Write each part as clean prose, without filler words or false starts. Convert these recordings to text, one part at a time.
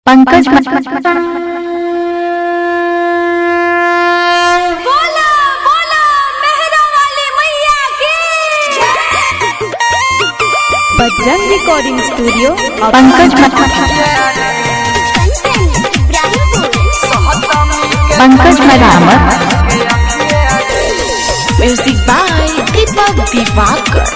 पंकज बोला बोला मेहरा वाली मैया की Bajrang recording studio Pankaj Maramat music by Deepak Diwakar.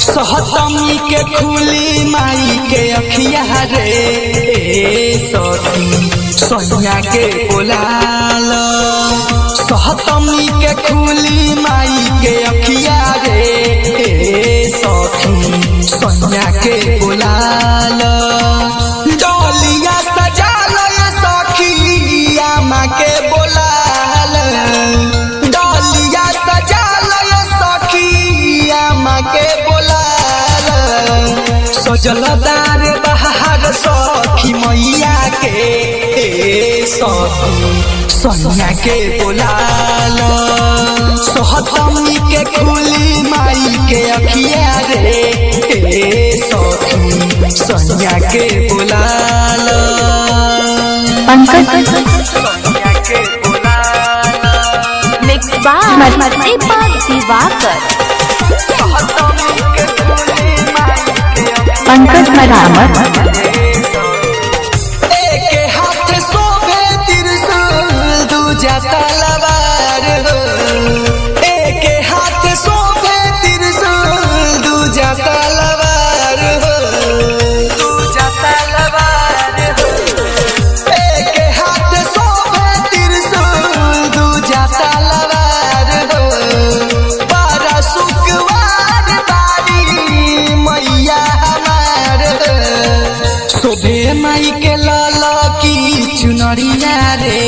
सहतमी के खुली माई के अखिया रे सोनिया के बोलाल। सहतमी के खुली माई के अखिया रे सोनिया के बोलाल। डोलिया सजाल सखिया माँ के बोलाल। डोलिया सजाल सखिया माँ के सजलदार बहार सखी मैया के सोनिया के बोलाल। सहतमी के खुली माई के अखिया रे सोनिया के बोलाल। सोनिया के बोलाल। मिक्स बाय दीपक दिवाकर। पंकज मरामत एक हाथ शोभे त्रिशूल दूजा तलवार हो। एक हाथ शोभे त्रिशूल दूजा तलवार हो। दूजा तलवार हो। एक हाथ शोभे त्रिशूल दूजा तलवार हो। बारह शुक्रवार बारी मैया शोभे माई के लाला की चुनरिया रे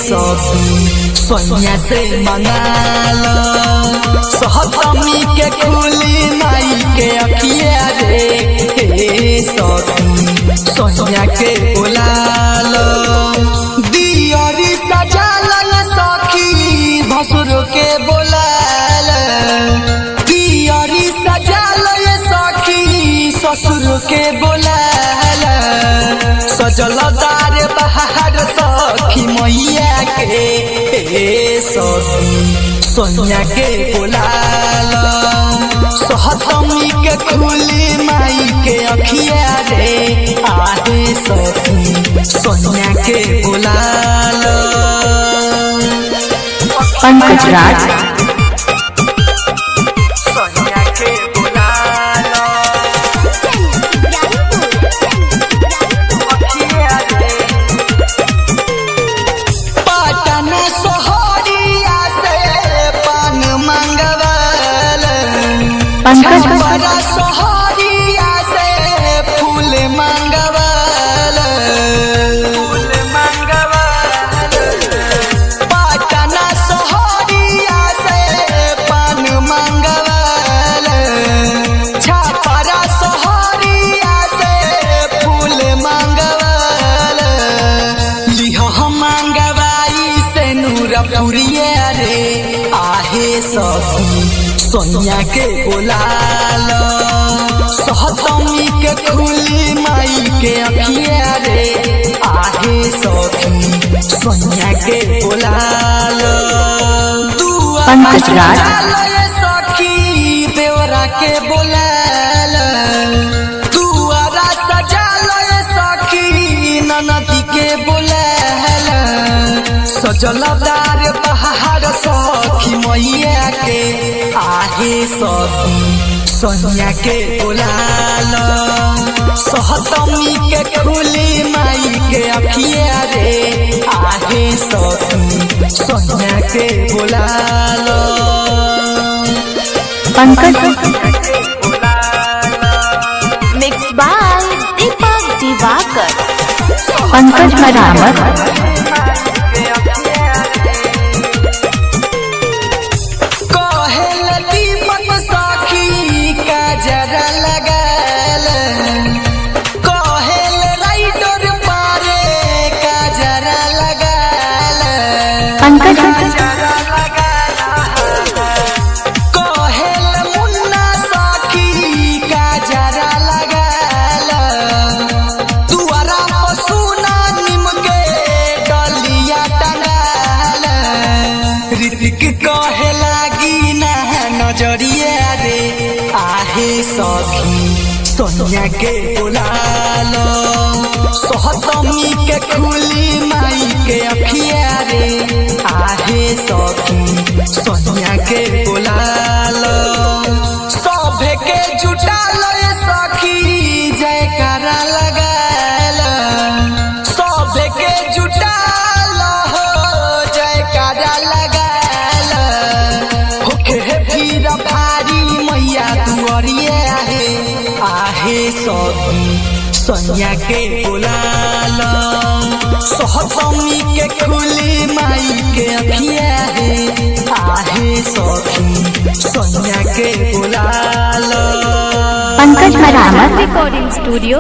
सोनिया से मंगाल। सहतमी के खुली माई के अखिया रे सोनिया के बोलाल। दियरी सजाल सखी भसुर के बोलाल। दियरी सजाल सखी ससुर के बोलाल। सजलदार बहार सखी मैया के सोनिया के बोलाल। सहतमी के खुली माई के अखिया रे आहे सोनिया के बोलाल। पंकज राज बड़ा सोहरिया से फूल मंगवाल। फूल मंगवाल। पटना सोहरिया से पान मंगवाल। छपरा सोहरिया से फूल मंगवाल। लिह मंगवाई से नूरपुरिया रे आहे सोनिया के बोलाल। सहतमी के खुली माई के अखिया रे आहे सोनिया के बोलाल। पंकज राज सखी देवरा के बोलाल। दुआरा सजाल सखी ननदी के बोलाल। सजलदार बहार सखी मैया के आहे सोनिया के बोलाल। सहतमी के खुली माई के अखिया रे आहे सोनिया के बोलाल। पंकज मिक्स बाय दीपक दिवाकर। पंकज मरामत पंकज ऋतिक कहे लागी ना नजरिया रे आहे सखी सोनिया के बुलालो सहतमी के खुली माई के अखिया रे आहे सखी सोनिया के बुलालो सभे के जुटालो ये सखी जयकारा लगालो सभे के जुटालो जयकारा लगालो होके फिर भारी मैया दुआरिया है आहे सखी सोनिया के बुलालो सहतमी के खुली माई के अखिया है आहे सखी सोनिया के बुलालो पंकज मरामत रिकॉर्डिंग स्टूडियो